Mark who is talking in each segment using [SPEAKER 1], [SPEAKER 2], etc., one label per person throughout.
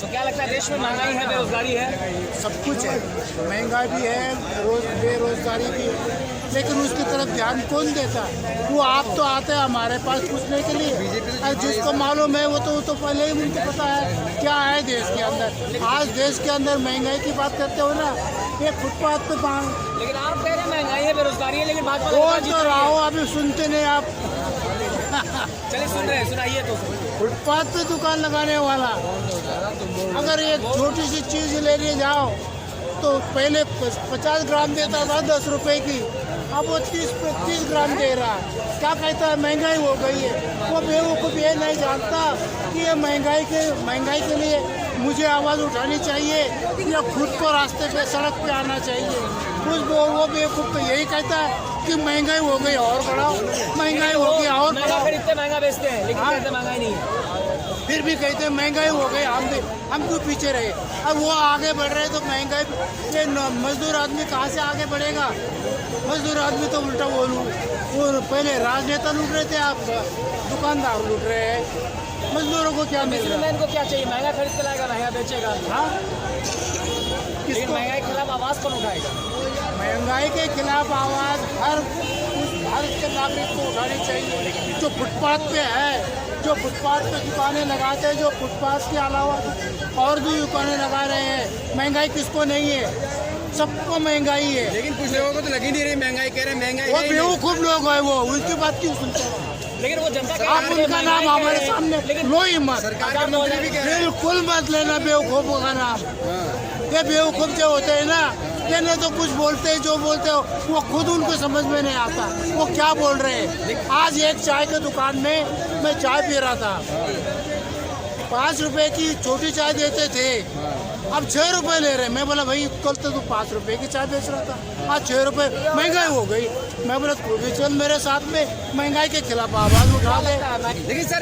[SPEAKER 1] तो क्या लगता है देश में महंगाई है, बेरोजगारी है?
[SPEAKER 2] सब कुछ है, महंगाई भी है, बेरोजगारी भी है, लेकिन उसकी तरफ ध्यान कौन देता है? वो आप तो आते हैं हमारे पास पूछने के लिए, और जिसको मालूम है वो तो पहले ही उनको पता है क्या है देश के अंदर। आज देश के अंदर महंगाई की बात करते हो ना, ये फुटपाथ पे
[SPEAKER 1] लेकिन आप कह रहे हैं महंगाई है, बेरोजगारी है, लेकिन भाजपा
[SPEAKER 2] बोल तो रहा हो, अभी सुनते नहीं आप।
[SPEAKER 1] चलिए सुन रहे हैं, सुनाइए तो।
[SPEAKER 2] फुटपाथ पे दुकान लगाने वाला अगर एक छोटी सी चीज़ लेने जाओ तो पहले 50 ग्राम देता था 10 रुपए की, अब वो 30 ग्राम दे रहा है। क्या कहता है? महंगाई हो गई है। वो बेवकूफ़ ये नहीं जानता कि ये महंगाई के लिए मुझे आवाज़ उठानी चाहिए या खुद को रास्ते पे सड़क पे आना चाहिए। वो बेवकूफ़ तो यही कहता है कि महंगाई हो गई और बढ़ाओ, महंगाई हो गई और बढ़ाओ।
[SPEAKER 1] खरीदते महंगा बेचते हैं, लेकिन कहते महंगाई नहीं है।
[SPEAKER 2] फिर भी कहते हैं महंगाई हो गई, हम क्यों पीछे रहे? अब वो आगे बढ़ रहे तो महंगाई, ये मजदूर आदमी कहाँ से आगे बढ़ेगा? मजदूर आदमी तो उल्टा वो पहले राजनेता लूट रहे थे, आप दुकानदार लूट रहे हैं। मजदूरों को क्या मिल रहा है?
[SPEAKER 1] इनको क्या चाहिए? महंगा खरीद के लाएगा, महंगा बेचेगा।
[SPEAKER 2] हाँ,
[SPEAKER 1] लेकिन महंगाई के खिलाफ आवाज़ कौन उठाएगा?
[SPEAKER 2] महंगाई के खिलाफ आवाज़ हर भारत के नागरिक को उठानी चाहिए। जो फुटपाथ पे है, जो फुटपाथ पे दुकानें लगाते हैं, जो फुटपाथ के अलावा और भी दुकानें लगा रहे हैं, महंगाई किसको नहीं है? सबको महंगाई है।
[SPEAKER 3] लेकिन कुछ लोगों को तो लगी नहीं रही महंगाई, कह रहे महंगाई।
[SPEAKER 2] वो बेवकूफ लोग है, वो उनकी बात क्यों सुनते हैं?
[SPEAKER 1] लेकिन वो जनता
[SPEAKER 2] आप उनका नाम हमारे सामने लो ही मत,
[SPEAKER 3] सरकार के मंत्री भी कह रहे हैं।
[SPEAKER 2] बिल्कुल मत लेना बेवकूफों का नाम। ये बेवकूफ जो होते हैं ना, ये न तो कुछ बोलते हैं, जो बोलते हो वो खुद उनको समझ में नहीं आता वो क्या बोल रहे हैं। आज एक चाय की दुकान में मैं चाय पी रहा था, 5 रुपए की छोटी चाय देते थे, अब 6 रुपए ले रहे। मैं बोला भाई कल तो तू 5 रुपए की चाय बेच रहा था, आज 6 रुपए, महंगाई हो गई। मैं बोला तू भी चल मेरे साथ में, महंगाई के खिलाफ आवाज उठा दे।
[SPEAKER 3] लेकिन सर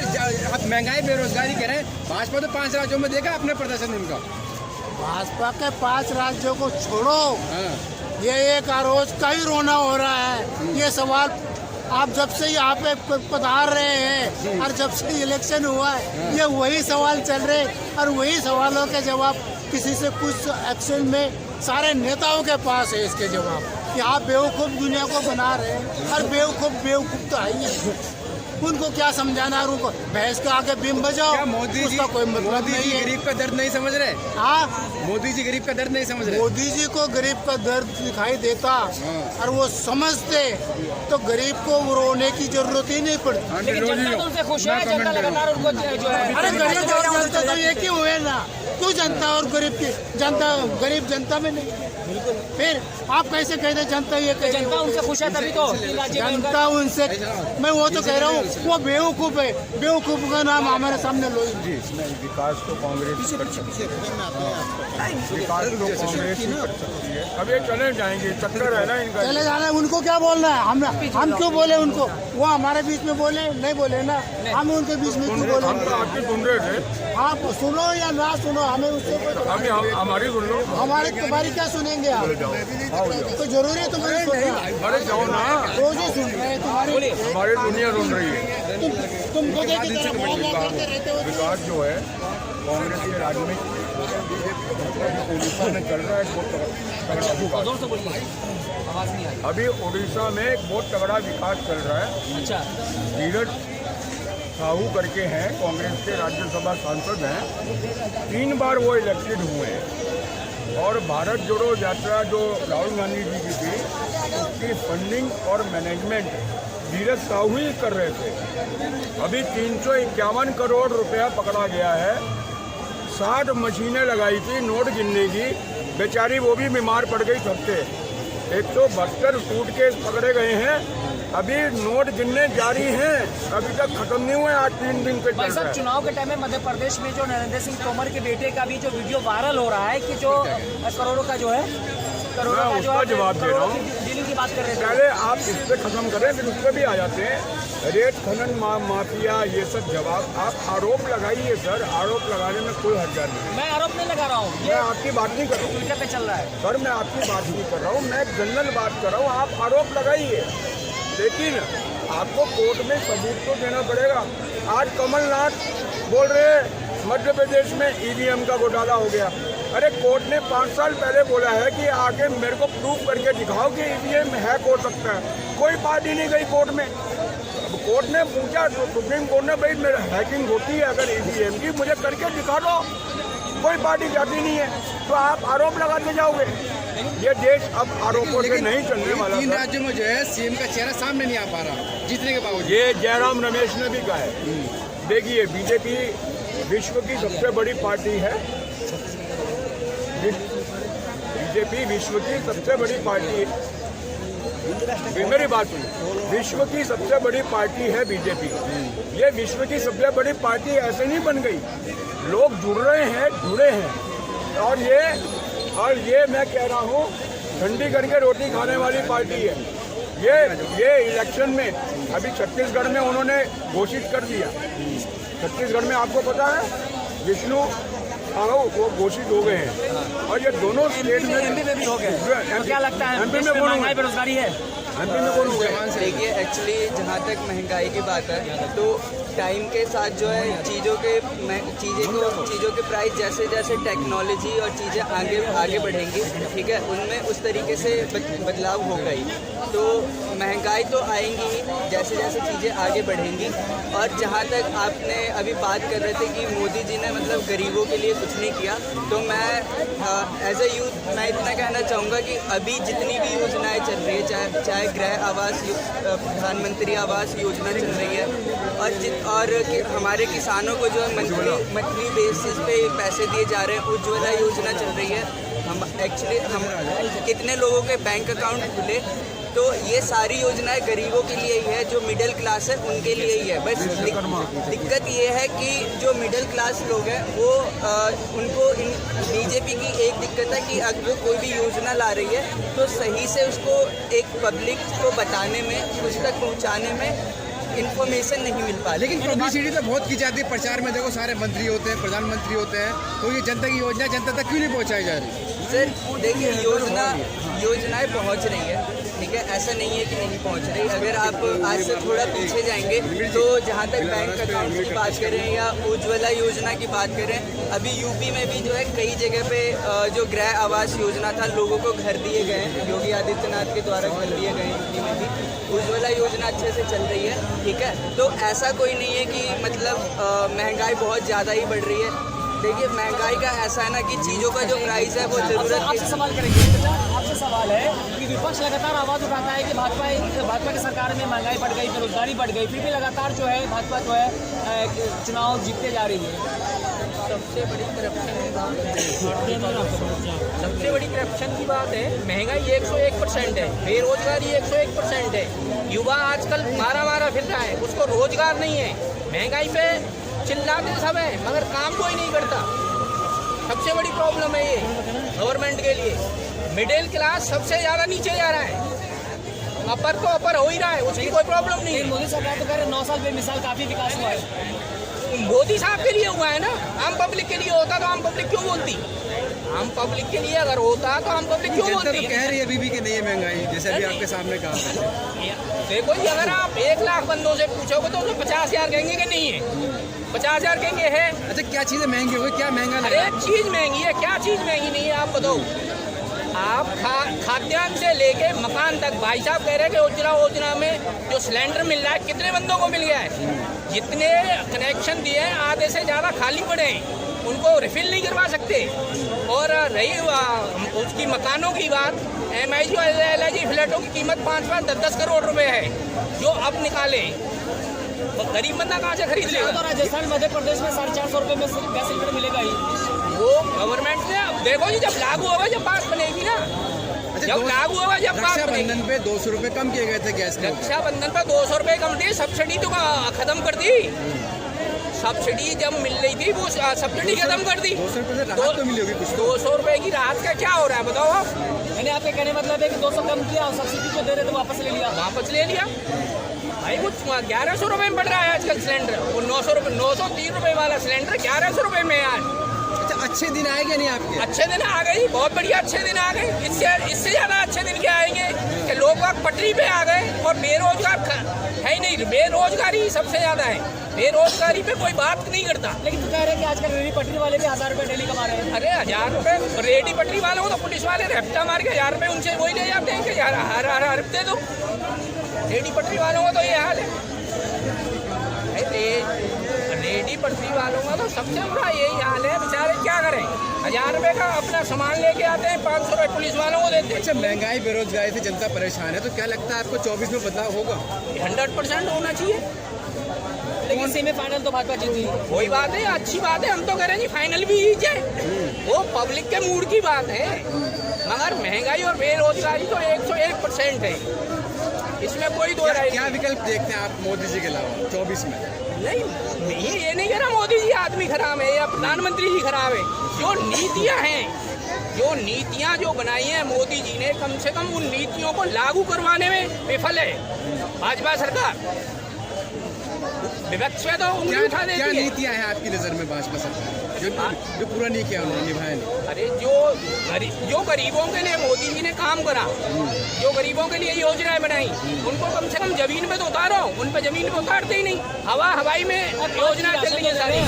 [SPEAKER 3] आप महंगाई बेरोजगारी कह रहे हैं, भाजपा तो 5 राज्यों में देखा अपने प्रदर्शन उनका।
[SPEAKER 2] भाजपा के 5 राज्यों को छोड़ो, ये एक रोज का ही रोना हो रहा है। ये सवाल आप जब से यहाँ पे पधार रहे हैं और जब से इलेक्शन हुआ है, ये वही सवाल चल रहे, और वही सवालों के जवाब किसी से कुछ एक्शन में सारे नेताओं के पास है इसके जवाब। कि आप बेवकूफ़ दुनिया को बना रहे हैं, और बेवकूफ़ तो है ही। उनको क्या समझाना है? उनको भैंस के आगे बीम बजाओ, उसका कोई मतलब नहीं है।
[SPEAKER 3] गरीब का दर्द नहीं समझ रहे।
[SPEAKER 2] हाँ,
[SPEAKER 3] मोदी जी गरीब का दर्द नहीं समझ रहे।
[SPEAKER 2] मोदी जी को गरीब का दर्द दिखाई देता और वो समझते तो गरीब को रोने की जरूरत ही नहीं पड़ती।
[SPEAKER 1] लेकिन जनता तो उनसे खुश है, जनता लगातार उनको जो है।
[SPEAKER 2] अरे गरीब और जनता तो एक ही हुए ना, क्यों जनता और गरीब की? जनता गरीब जनता में नहीं, फिर आप कैसे कहते जनता ये कह रही
[SPEAKER 1] जनता उनसे खुश है तभी तो
[SPEAKER 2] जनता उनसे, मैं वो तो कह रहा हूँ वो बेवकूफ़ है। बेवकूफ़ का नाम हमारे सामने लो।
[SPEAKER 4] विकास तो कांग्रेस कर सकती है, विकास तो कांग्रेस ही कर सकती है। अब ये चले जाएंगे, चक्कर है ना इनका।
[SPEAKER 2] चले जाना, उनको क्या बोलना है? हम क्यों बोले उनको? वो हमारे बीच में बोले नहीं बोले ना, हम उनके बीच में क्यों बोले?
[SPEAKER 4] हम तो आपकी सुन रहे थे।
[SPEAKER 2] आप सुनो या ना सुनो, हमें उससे
[SPEAKER 4] हमारी सुन लो।
[SPEAKER 2] तुम्हारी क्या सुनेंगे आप? तो जरूरी है तुम्हारी सुनना।
[SPEAKER 4] अरे जाओ ना,
[SPEAKER 2] रोज ही सुन रहे हैं तुम्हारी,
[SPEAKER 4] हमारी दुनिया सुन रही है।
[SPEAKER 2] तुमको देखिए
[SPEAKER 4] विकास जो है कांग्रेस के राज्य में उड़ीसा में चल रहा है, बहुत तगड़ा विकास। अभी उड़ीसा में एक बहुत तगड़ा विकास चल रहा है।
[SPEAKER 1] अच्छा,
[SPEAKER 4] धीरज साहू करके हैं, कांग्रेस के राज्यसभा सांसद हैं, 3 बार वो इलेक्टेड हुए हैं। और भारत जोड़ो यात्रा जो राहुल गांधी जी की थी, उसकी फंडिंग और मैनेजमेंट धीरज साहू ही कर रहे थे। अभी 351 करोड़ रुपया पकड़ा गया है। 60 मशीनें लगाई थी नोट गिनने की, बेचारी वो भी बीमार पड़ गई सबसे। 172 सूटकेस पकड़े गए हैं, अभी नोट गिनने जारी हैं, अभी तक खत्म नहीं हुए। आज 3 दिन पे चल रहा है।
[SPEAKER 1] चुनाव के टाइम में मध्य प्रदेश में जो नरेंद्र सिंह तोमर के बेटे का भी जो वीडियो वायरल हो रहा है कि जो करोड़ों का जो है, करोड़ों का जो
[SPEAKER 4] जवाब दे रहा हूँ।
[SPEAKER 1] डीलिंग की बात कर रहे थे।
[SPEAKER 4] पहले आप इस पे खत्म करें, फिर उस पर भी आ जाते हैं। रेत खनन माफिया, ये सब जवाब आप आरोप लगाइए सर, आरोप लगाने में कोई हर्जा नहीं।
[SPEAKER 1] मैं आरोप नहीं लगा रहा हूँ,
[SPEAKER 4] मैं आपकी बात नहीं कर रहा हूँ,
[SPEAKER 1] ट्विटर पे चल रहा है
[SPEAKER 4] सर, मैं आपकी बात नहीं कर रहा हूँ, मैं जनरल बात कर रहा हूँ। आप आरोप लगाइए, लेकिन आपको कोर्ट में सबूत तो देना पड़ेगा। आज कमलनाथ बोल रहे मध्य प्रदेश में ईवीएम का घोटाला हो गया। अरे कोर्ट ने 5 साल पहले बोला है कि आके मेरे को प्रूफ करके दिखाओ कि ईवीएम हैक हो सकता है। कोई पार्टी नहीं गई कोर्ट में। अब कोर्ट ने पूछा तो सुप्रीम कोर्ट ने, भाई मेरा हैकिंग होती है अगर ईवीएम की, मुझे करके दिखा दो। कोई पार्टी जाती नहीं है, तो आप आरोप लगाते जाओगे। ये देश अब आरोपों से नहीं चलने वाला।
[SPEAKER 3] 3 राज्यों में जो है सीएम का चेहरा सामने नहीं आ पा रहा जीतने के बावजूद।
[SPEAKER 4] ये जयराम रमेश ने भी कहा है। देखिए, बीजेपी विश्व की सबसे बड़ी पार्टी है। बीजेपी विश्व की सबसे बड़ी पार्टी है। मेरी बात सुनिए, विश्व की सबसे बड़ी पार्टी है बीजेपी। ये विश्व की सबसे बड़ी पार्टी ऐसे नहीं बन गई, लोग जुड़ रहे हैं, जुड़े हैं। और ये मैं कह रहा हूँ, ठंडी करके रोटी खाने वाली पार्टी है। ये इलेक्शन में अभी छत्तीसगढ़ में उन्होंने घोषित कर दिया। छत्तीसगढ़ में आपको पता है विष्णु साहू वो घोषित हो गए हैं, और ये दोनों स्टेट में
[SPEAKER 1] एमपी में भी हो गए। तो क्या लगता है
[SPEAKER 4] एमपी
[SPEAKER 1] देश
[SPEAKER 4] में
[SPEAKER 1] में महंगाई बेरोजगारी है?
[SPEAKER 4] एमपी में कौन हो गया?
[SPEAKER 5] देखिए, एक्चुअली जहाँ तक महंगाई की बात है तो टाइम के साथ जो है चीज़ों के प्राइस जैसे जैसे टेक्नोलॉजी और चीज़ें आगे बढ़ेंगी, ठीक है, उनमें उस तरीके से बदलाव होगा ही। तो महंगाई तो आएंगी ही जैसे जैसे चीज़ें आगे बढ़ेंगी। और जहाँ तक आपने अभी बात कर रहे थे कि मोदी जी ने मतलब गरीबों के लिए कुछ नहीं किया, तो मैं एज ए यूथ मैं इतना कहना चाहूँगा कि अभी जितनी भी योजनाएं चल रही है, चाहे गृह आवास, प्रधानमंत्री आवास योजना चल रही है, और हमारे किसानों को जो है मंथली बेसिस पे पैसे दिए जा रहे हैं, उज्ज्वला योजना चल रही है। हम कितने लोगों के बैंक अकाउंट खुले, तो ये सारी योजनाएं गरीबों के लिए ही है, जो मिडिल क्लास है उनके लिए ही है। बस दिक्कत ये है कि जो मिडिल क्लास लोग हैं वो उनको बीजेपी की एक दिक्कत है कि अगर वो कोई भी योजना ला रही है तो सही से उसको एक पब्लिक को बताने में, उस तक पहुँचाने में इन्फॉर्मेशन नहीं मिल पा।
[SPEAKER 3] लेकिन पब्लिसिटी तो बहुत की जाती है प्रचार में। देखो, सारे मंत्री होते हैं, प्रधानमंत्री होते हैं, तो ये जनता की योजना जनता तक क्यों नहीं पहुंचाई जा रही?
[SPEAKER 5] सर देखिए, योजनाएं पहुंच रही है, ठीक है, ऐसा नहीं है कि नहीं पहुंच रही। अगर आप आज से थोड़ा पीछे जाएंगे तो जहां तक बैंक अकाउंट की बात करें या उज्ज्वला योजना की बात करें, अभी यूपी में भी जो है कई जगह पे जो गृह आवास योजना था, लोगों को घर दिए गए हैं, योगी आदित्यनाथ के द्वारा घर दिए गए। यूपी में भी उज्ज्वला योजना अच्छे से चल रही है, ठीक है। तो ऐसा कोई नहीं है कि मतलब महंगाई बहुत ज़्यादा ही बढ़ रही है। देखिए, महंगाई का ऐसा है ना कि चीज़ों का जो प्राइस है वो जरूरत
[SPEAKER 1] आपसे सवाल करेंगे। आपसे सवाल है कि विपक्ष लगातार आवाज़ उठाता है कि भाजपा की सरकार में महंगाई बढ़ गई, बेरोजगारी बढ़ गई, फिर भी लगातार जो है भाजपा जो है चुनाव जीतते जा रही है।
[SPEAKER 6] सबसे बड़ी करप्शन की बात है। महंगाई 101% है, बेरोजगारी 101% है। युवा आजकल मारा फिर रहा है, उसको रोजगार नहीं है। महंगाई पे चिल्लाते सब है मगर काम कोई नहीं करता। सबसे बड़ी प्रॉब्लम है ये गवर्नमेंट के लिए। मिडिल क्लास सबसे ज़्यादा नीचे जा रहा है, अपर तो अपर हो ही रहा है, उसकी कोई प्रॉब्लम नहीं है।
[SPEAKER 1] मोदी सरकार तो कह रहे 9 साल बेमिसाल काफ़ी विकास हुआ है।
[SPEAKER 6] मोदी साहब के लिए हुआ है ना, आम पब्लिक के लिए होता तो आम पब्लिक क्यों बोलती? आम पब्लिक के लिए अगर होता तो आम पब्लिक क्यों बोलती?
[SPEAKER 3] तो कह रही है बीबी की नहीं है महंगाई, जैसे अभी आपके सामने कहा।
[SPEAKER 6] देखो जी, अगर आप 1 लाख बंदों से पूछोगे तो 50,000 कहेंगे कि नहीं है, 50,000 कहेंगे है।
[SPEAKER 3] अच्छा, क्या चीज़ें महंगी हो गई? क्या महंगा लग
[SPEAKER 6] अरे
[SPEAKER 3] रहा है?
[SPEAKER 6] चीज़ महंगी है, क्या चीज़ महंगी नहीं है आप बताओ। आप खाद्यान्न से लेके मकान तक, भाई साहब कह रहे हैं कि उज्ज्वला योजना में जो सिलेंडर मिल रहा है कितने बंदों को मिल गया है? जितने कनेक्शन दिए हैं आधे से ज़्यादा खाली पड़े हैं, उनको रिफिल नहीं करवा सकते। और रही उसकी मकानों की बात, MIG और LIG फ्लैटों की कीमत 5-5, 10-10 करोड़ रुपए है जो अब निकाले, तो गरीब बंदा कहाँ से खरीद लेगा?
[SPEAKER 1] तो राजस्थान मध्य प्रदेश में 450 रुपये में गैस सिलेंडर मिलेगा ही।
[SPEAKER 6] वो गवर्नमेंट ने देखो जी, जब लागू होगा, जब बात बनेगी ना, जब लागू होगा, जब बात बनेगी।
[SPEAKER 3] रक्षाबंधन पे 200 रुपये कम किए गए थे गैस के।
[SPEAKER 6] रक्षाबंधन पे 200 रुपये कम दिए, सब्सिडी तो खत्म कर दी। सब्सिडी जब मिल रही थी वो सब्सिडी खत्म कर दी।
[SPEAKER 3] 200 रुपये से राहत तो मिली होगी कुछ।
[SPEAKER 6] 200 रुपये की राहत का क्या हो रहा है बताओ आप?
[SPEAKER 1] यानी आपके कहने मतलब है कि 200 कम किया और सब्सिडी जो दे रहे थे वापस ले लिया।
[SPEAKER 6] वापस ले लिया भाई। कुछ 1100 रुपये में पड़ रहा है आजकल सिलेंडर, वो 903 रुपये वाला सिलेंडर 1100 रुपये में यार।
[SPEAKER 3] अच्छा, अच्छे दिन आएंगे नहीं आपके?
[SPEAKER 6] अच्छे दिन आ गई, बहुत बढ़िया अच्छे दिन आ गए। इससे ज्यादा अच्छे दिन क्या आएंगे कि लोग बाग पटरी पे आ गए और बेरोजगार है ही नहीं, बेरोजगारी सबसे ज्यादा है, बेरोजगारी पे कोई बात नहीं करता।
[SPEAKER 1] लेकिन तो कह रहे हैं कि आजकल रेडी पटरी वाले भी 1000 रुपए डेली कमा रहे हैं।
[SPEAKER 6] अरे 1000 रुपए रेडी पटरी वालों को तो पुलिस वाले रफ्ता मार के 1000 रुपए उनसे वही ले जाते हैं कि यार हर हफ्ते दो। रेडी पटरी वालों का तो ये हाल है। रेडी पटरी वालों का तो सबसे बुरा यही हाल है, बेचारे क्या करें, 1000 रुपए का अपना सामान लेके आते हैं, 500 रुपए पुलिस वालों को देते हैं।
[SPEAKER 3] अच्छा, महंगाई बेरोजगारी से जनता परेशान है, तो क्या लगता है आपको 24 में बदलाव होगा?
[SPEAKER 6] 100% होना चाहिए।
[SPEAKER 1] लेकिन सेमीफाइनल तो भाजपा जीती।
[SPEAKER 6] कोई बात है, अच्छी बात है, हम तो कह रहे हैं जी फाइनल भी जीत जाए, वो पब्लिक के मूड की बात है। मगर महंगाई और बेरोजगारी तो 101% है, इसमें कोई दो राय
[SPEAKER 3] क्या विकल्प देखते हैं आप मोदी जी के अलावा 24 में?
[SPEAKER 6] नहीं, ये नहीं कह रहा मोदी जी आदमी खराब है या प्रधानमंत्री जी खराब है। जो नीतियां हैं, जो नीतियां जो बनाई हैं मोदी जी ने, कम से कम उन नीतियों को लागू करवाने में विफल है भाजपा सरकार। विपक्ष पे तो उंगली उठा देती है।
[SPEAKER 3] क्या नीतियां हैं आपकी नजर में भाजपा सरकार जो पूरा नहीं किया, उन्होंने निभाया नहीं?
[SPEAKER 6] अरे जो गरीबों के लिए मोदी जी ने काम करा, जो गरीबों के लिए योजनाएं बनाई, उनको कम से कम जमीन पे तो उतारो, उन पे जमीन पे उतारते ही नहीं, हवाई में योजना चल रही है सारी।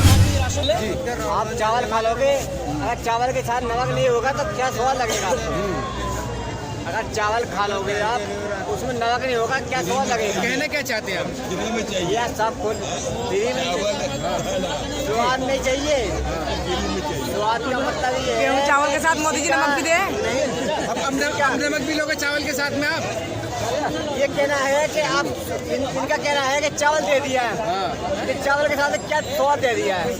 [SPEAKER 7] आप चावल खा लोगे, अगर चावल के साथ नमक नहीं होगा तो क्या स्वाद लगेगा आपको? अगर चावल खा लोगे आप, उसमें नमक नहीं होगा, क्या स्वाद लगेगा?
[SPEAKER 3] कहना क्या चाहते हैं आप?
[SPEAKER 7] यह सब कुछ फ्री में स्वाद नहीं चाहिए। स्वाद का मतलब ये है
[SPEAKER 8] चावल के साथ मोदी जी नमक भी दे।
[SPEAKER 3] अब नमक भी लोगे चावल के साथ में आप?
[SPEAKER 7] ये कहना है कि आप इनका कहना है कि चावल दे दिया है, कि चावल के साथ क्या स्वाद दे दिया है।